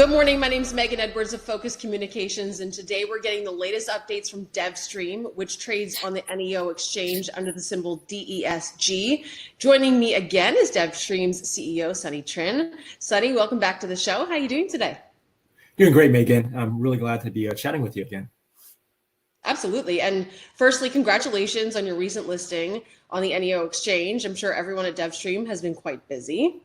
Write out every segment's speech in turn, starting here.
Good morning. My name is Megan Edwards of Focus Communications, and today we're getting the latest updates from DevvStream, which trades on the NEO exchange under the symbol DESG. Joining me again is DevvStream's CEO Sunny Trinh. Sunny, welcome back to the show. How are you doing today? Doing great, Megan. I'm really glad to be chatting with you again. Absolutely. And firstly, congratulations on your recent listing on the NEO exchange. I'm sure everyone at DevvStream has been quite busy.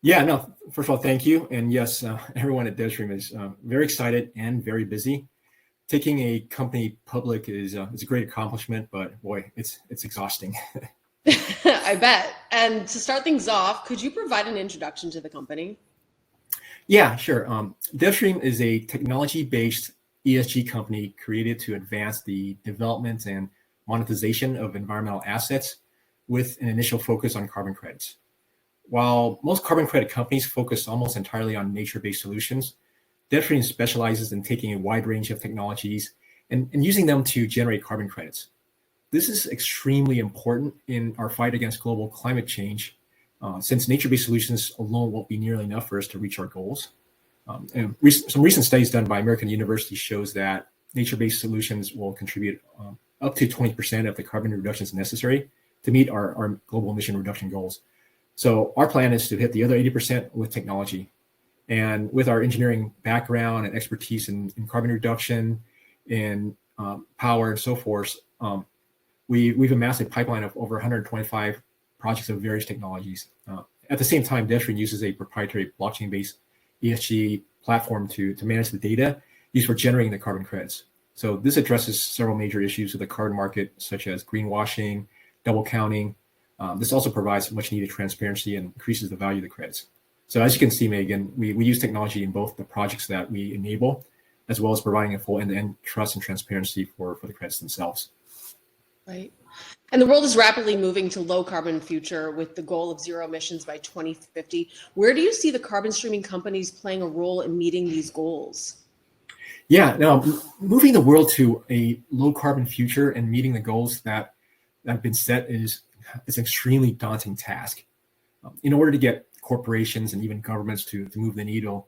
Yeah, no, first of all, thank you. And yes, everyone at DevvStream is very excited and very busy. Taking a company public is a great accomplishment, but boy, it's exhausting. I bet. And to start things off, could you provide an introduction to the company? Yeah, sure. DevvStream is a technology-based ESG company created to advance the development and monetization of environmental assets with an initial focus on carbon credits. While most carbon credit companies focus almost entirely on nature-based solutions, DevvStream specializes in taking a wide range of technologies and using them to generate carbon credits. This is extremely important in our fight against global climate change, since nature-based solutions alone won't be nearly enough for us to reach our goals. Some recent studies done by American universities shows that nature-based solutions will contribute up to 20% of the carbon reductions necessary to meet our global emission reduction goals. So our plan is to hit the other 80% with technology. And with our engineering background and expertise in carbon reduction, in power and so forth, we've amassed a pipeline of over 125 projects of various technologies. At the same time, DevvStream uses a proprietary blockchain-based ESG platform to manage the data used for generating the carbon credits. So this addresses several major issues of the carbon market, such as greenwashing, double counting. This also provides much needed transparency and increases the value of the credits. So as you can see, Megan, we use technology in both the projects that we enable, as well as providing a full end-to-end trust and transparency for the credits themselves. Right. And the world is rapidly moving to low carbon future with the goal of zero emissions by 2050. Where do you see the carbon streaming companies playing a role in meeting these goals? Yeah, now moving the world to a low carbon future and meeting the goals that have been set is an extremely daunting task. In order to get corporations and even governments to move the needle,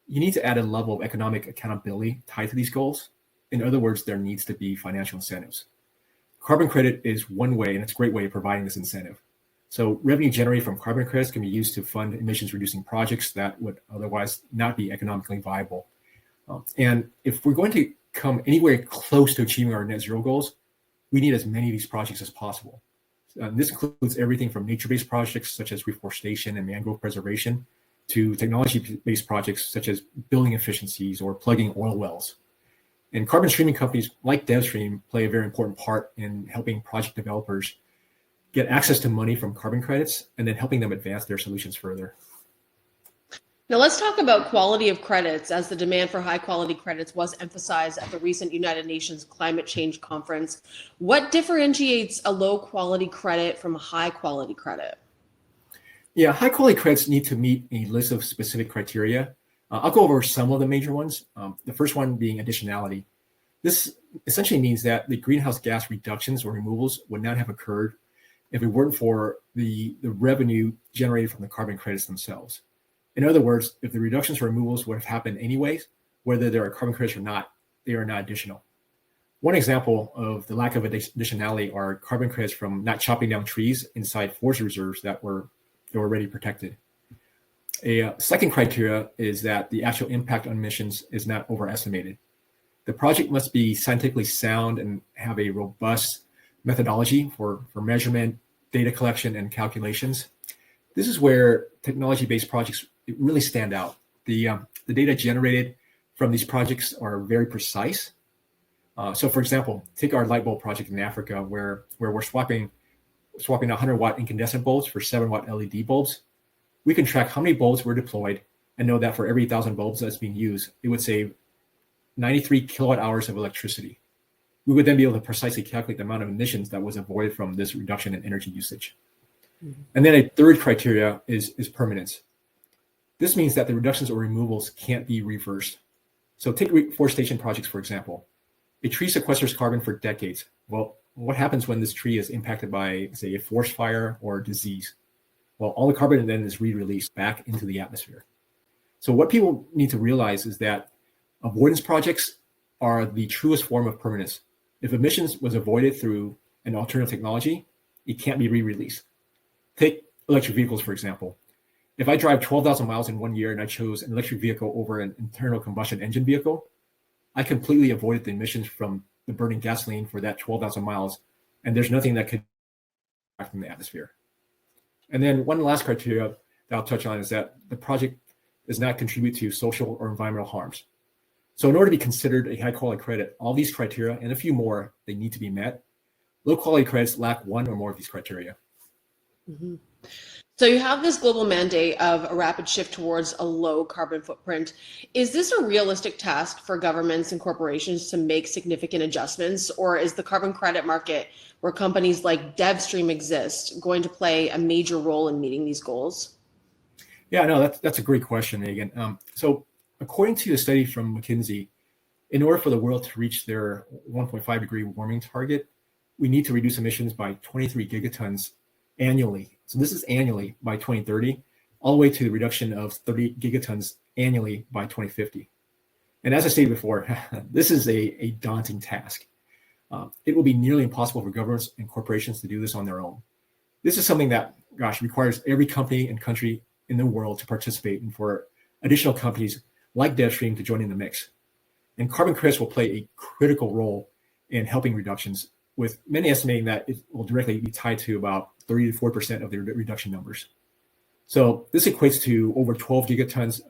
you need to add a level of economic accountability tied to these goals. In other words, there needs to be financial incentives. Carbon credit is one way, and it's a great way of providing this incentive. So revenue generated from carbon credits can be used to fund emissions reducing projects that would otherwise not be economically viable. And if we're going to come anywhere close to achieving our net zero goals, we need as many of these projects as possible. This includes everything from nature-based projects such as reforestation and mangrove preservation to technology-based projects such as building efficiencies or plugging oil wells. And carbon streaming companies like DevvStream play a very important part in helping project developers get access to money from carbon credits and then helping them advance their solutions further. Now let's talk about quality of credits, as the demand for high quality credits was emphasized at the recent United Nations Climate Change Conference. What differentiates a low quality credit from a high quality credit? Yeah, high quality credits need to meet a list of specific criteria. I'll go over some of the major ones. The first one being additionality. This essentially means that the greenhouse gas reductions or removals would not have occurred if it weren't for the revenue generated from the carbon credits themselves. In other words, if the reductions or removals would have happened anyways, whether there are carbon credits or not, they are not additional. One example of the lack of additionality are carbon credits from not chopping down trees inside forest reserves that were already protected. A second criteria is that the actual impact on emissions is not overestimated. The project must be scientifically sound and have a robust methodology for measurement, data collection, and calculations. This is where technology-based projects really stand out. The data generated from these projects are very precise. So for example, take our light bulb project in Africa where we're swapping 100-watt incandescent bulbs for 7-watt LED bulbs. We can track how many bulbs were deployed and know that for every 1,000 bulbs that's being used, it would save 93 kilowatt hours of electricity. We would then be able to precisely calculate the amount of emissions that was avoided from this reduction in energy usage. Mm-hmm. And then a third criteria is permanence. This means that the reductions or removals can't be reversed. So take reforestation projects, for example. A tree sequesters carbon for decades. Well, what happens when this tree is impacted by, say, a forest fire or disease? Well, all the carbon then is re-released back into the atmosphere. So what people need to realize is that avoidance projects are the truest form of permanence. If emissions was avoided through an alternative technology, it can't be re-released. Take electric vehicles, for example. If I drive 12,000 miles in 1 year and I chose an electric vehicle over an internal combustion engine vehicle, I completely avoided the emissions from the burning gasoline for that 12,000 miles, and there's nothing that could back from the atmosphere. And then one last criteria that I'll touch on is that the project does not contribute to social or environmental harms. So in order to be considered a high quality credit, all these criteria and a few more, they need to be met. Low quality credits lack one or more of these criteria. Mm-hmm. So you have this global mandate of a rapid shift towards a low carbon footprint. Is this a realistic task for governments and corporations to make significant adjustments, or is the carbon credit market, where companies like DevvStream exist, going to play a major role in meeting these goals? Yeah, no, that's a great question, Megan. So according to a study from McKinsey, in order for the world to reach their 1.5 degree warming target, we need to reduce emissions by 23 gigatons annually. So this is annually by 2030, all the way to the reduction of 30 gigatons annually by 2050. And as I stated before, this is a daunting task. It will be nearly impossible for governments and corporations to do this on their own. This is something that, requires every company and country in the world to participate, and for additional companies like DevvStream to join in the mix. And carbon credits will play a critical role in helping reductions, with many estimating that it will directly be tied to about 30 to 4% of the reduction numbers. So this equates to over 12 gigatons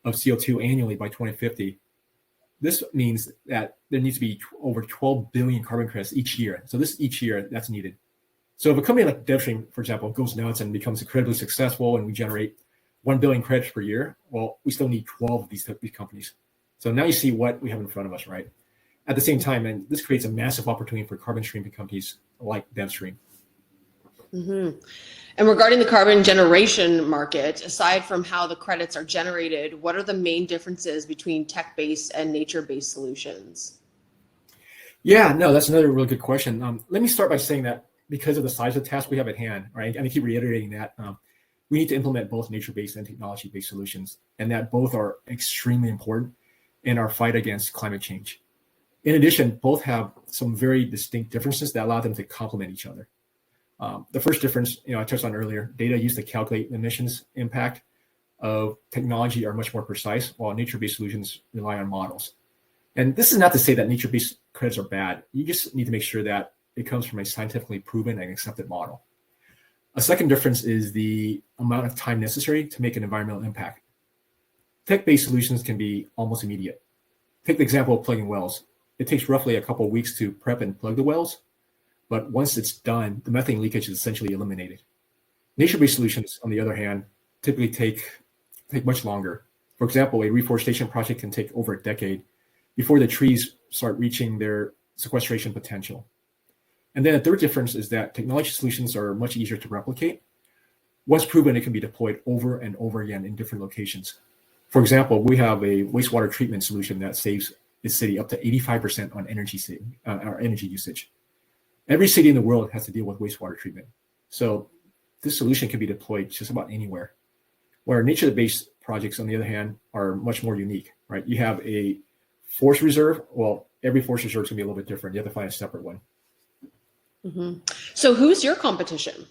of CO2 annually by 2050. This means that there needs to be over 12 billion carbon credits each year. So this each year, that's needed. So if a company like DevvStream, for example, goes nuts and becomes incredibly successful and we generate 1 billion credits per year, well, we still need 12 of these companies. So now you see what we have in front of us, right? At the same time, and this creates a massive opportunity for carbon streaming companies like DevvStream. Mm-hmm. And regarding the carbon generation market, aside from how the credits are generated, what are the main differences between tech-based and nature-based solutions? Yeah, no, that's another really good question. Let me start by saying that because of the size of the task we have at hand, right, and I keep reiterating that, we need to implement both nature-based and technology-based solutions, and that both are extremely important in our fight against climate change. In addition, both have some very distinct differences that allow them to complement each other. The first difference, I touched on earlier, data used to calculate emissions impact of technology are much more precise, while nature-based solutions rely on models. And this is not to say that nature-based credits are bad. You just need to make sure that it comes from a scientifically proven and accepted model. A second difference is the amount of time necessary to make an environmental impact. Tech-based solutions can be almost immediate. Take the example of plugging wells. It takes roughly a couple of weeks to prep and plug the wells, but once it's done, the methane leakage is essentially eliminated. Nature-based solutions, on the other hand, typically take much longer. For example, a reforestation project can take over a decade before the trees start reaching their sequestration potential. And then a third difference is that technology solutions are much easier to replicate. Once proven, it can be deployed over and over again in different locations. For example, we have a wastewater treatment solution that saves the city up to 85% on energy usage. Every city in the world has to deal with wastewater treatment. So this solution can be deployed just about anywhere. Where nature-based projects, on the other hand, are much more unique, right? You have a forest reserve. Well, every forest reserve is going to be a little bit different. You have to find a separate one. Mm-hmm. So who's your competition?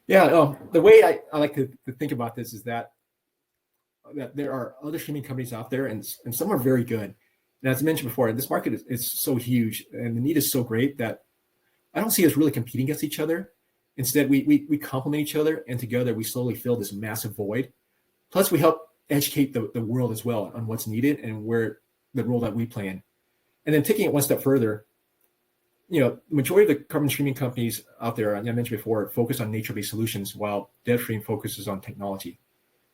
Yeah, the way I like to think about this is that there are other streaming companies out there, and some are very good. And as I mentioned before, this market is so huge and the need is so great that I don't see us really competing against each other. Instead, we complement each other, and together we slowly fill this massive void. Plus, we help educate the world as well on what's needed and where the role that we play in. And then taking it one step further, the majority of the carbon streaming companies out there, I mentioned before, focus on nature-based solutions, while DevvStream focuses on technology.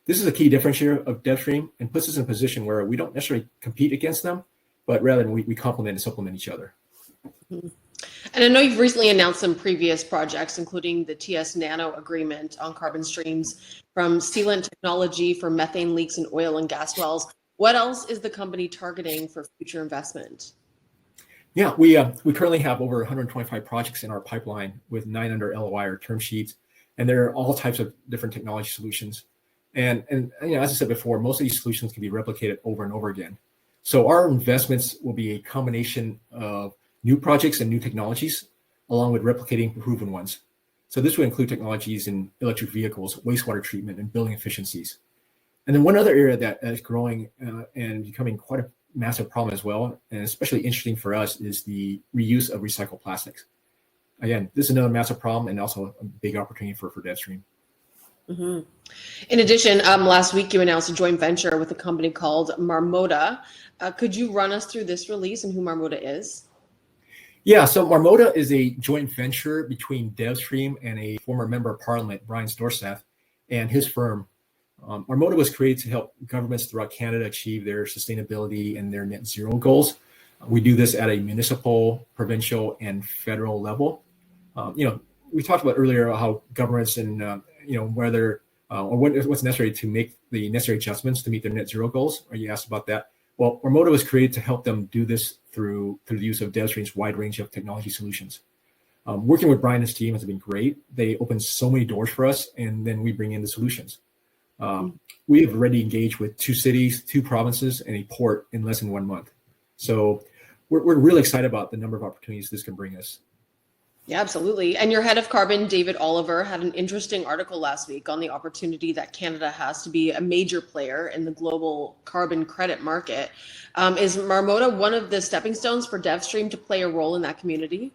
This is a key differentiator of DevvStream and puts us in a position where we don't necessarily compete against them, but rather we complement and supplement each other. Mm-hmm. And I know you've recently announced some previous projects, including the TS Nano agreement on carbon streams from sealant technology for methane leaks in oil and gas wells. What else is the company targeting for future investment? Yeah, we currently have over 125 projects in our pipeline with 9 under LOI or term sheets, and there are all types of different technology solutions. And as I said before, most of these solutions can be replicated over and over again. So our investments will be a combination of new projects and new technologies, along with replicating proven ones. So this would include technologies in electric vehicles, wastewater treatment, and building efficiencies. And then one other area that is growing and becoming quite a massive problem as well, and especially interesting for us, is the reuse of recycled plastics. Again, this is another massive problem and also a big opportunity for DevvStream. Mm-hmm. In addition, last week you announced a joint venture with a company called Marmota. Could you run us through this release and who Marmota is? Yeah, so Marmota is a joint venture between DevvStream and a former member of Parliament, Brian Storseth, and his firm. Marmota was created to help governments throughout Canada achieve their sustainability and their net zero goals. We do this at a municipal, provincial, and federal level. We talked about earlier how governments and whether or what's necessary to make the necessary adjustments to meet their net zero goals. Or you asked about that. Well, Marmota was created to help them do this through the use of DevvStream's wide range of technology solutions. Working with Brian and his team has been great. They open so many doors for us, and then we bring in the solutions. We have already engaged with 2 cities, 2 provinces, and a port in less than 1 month. So we're really excited about the number of opportunities this can bring us. Yeah, absolutely. And your head of carbon, David Oliver, had an interesting article last week on the opportunity that Canada has to be a major player in the global carbon credit market. Is Marmota one of the stepping stones for DevvStream to play a role in that community?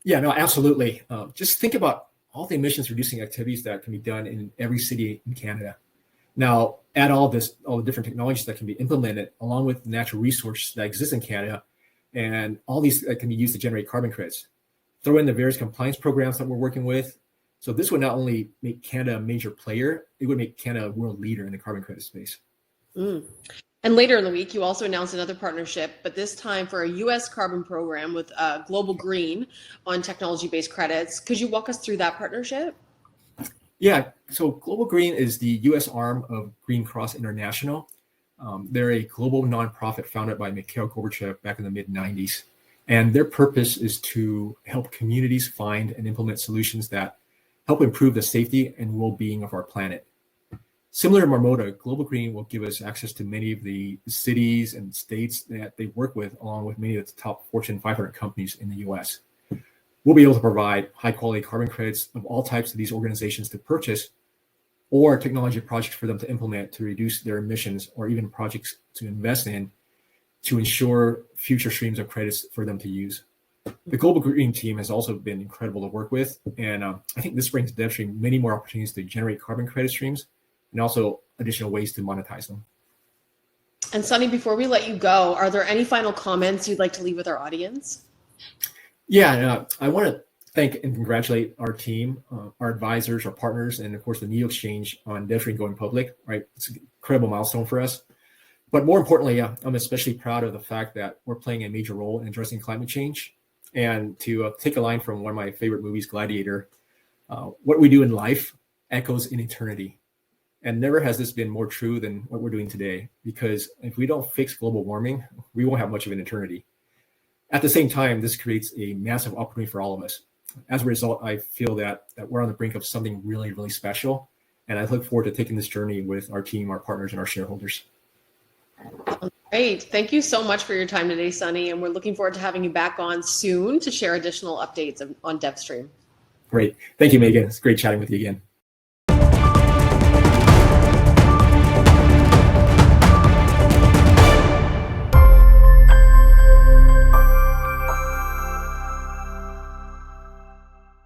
Yeah, no, absolutely. Just think about all the emissions reducing activities that can be done in every city in Canada. Now, add all the different technologies that can be implemented along with the natural resources that exist in Canada, and all these that can be used to generate carbon credits. Throw in the various compliance programs that we're working with. So this would not only make Canada a major player, it would make Canada a world leader in the carbon credit space. And later in the week, you also announced another partnership, but this time for a U.S. carbon program with Global Green on technology-based credits. Could you walk us through that partnership? Yeah, so Global Green is the U.S. arm of Green Cross International. They're a global nonprofit founded by Mikhail Gorbachev back in the mid-90s. And their purpose is to help communities find and implement solutions that help improve the safety and well-being of our planet. Similar to Marmota, Global Green will give us access to many of the cities and states that they work with, along with many of the top Fortune 500 companies in the US. We'll be able to provide high-quality carbon credits of all types to these organizations to purchase, or technology projects for them to implement to reduce their emissions, or even projects to invest in to ensure future streams of credits for them to use. The Global Green team has also been incredible to work with, and I think this brings DevvStream many more opportunities to generate carbon credit streams and also additional ways to monetize them. And Sunny, before we let you go, are there any final comments you'd like to leave with our audience? Yeah, I want to thank and congratulate our team, our advisors, our partners, and of course the NEO Exchange on DevvStream going public. Right, it's an incredible milestone for us. But more importantly, I'm especially proud of the fact that we're playing a major role in addressing climate change. And to take a line from one of my favorite movies, Gladiator, what we do in life echoes in eternity. And never has this been more true than what we're doing today, because if we don't fix global warming, we won't have much of an eternity. At the same time, this creates a massive opportunity for all of us. As a result, I feel that we're on the brink of something really, really special. And I look forward to taking this journey with our team, our partners, and our shareholders. Great. Thank you so much for your time today, Sunny. And we're looking forward to having you back on soon to share additional updates on DevvStream. Great. Thank you, Megan. It's great chatting with you again.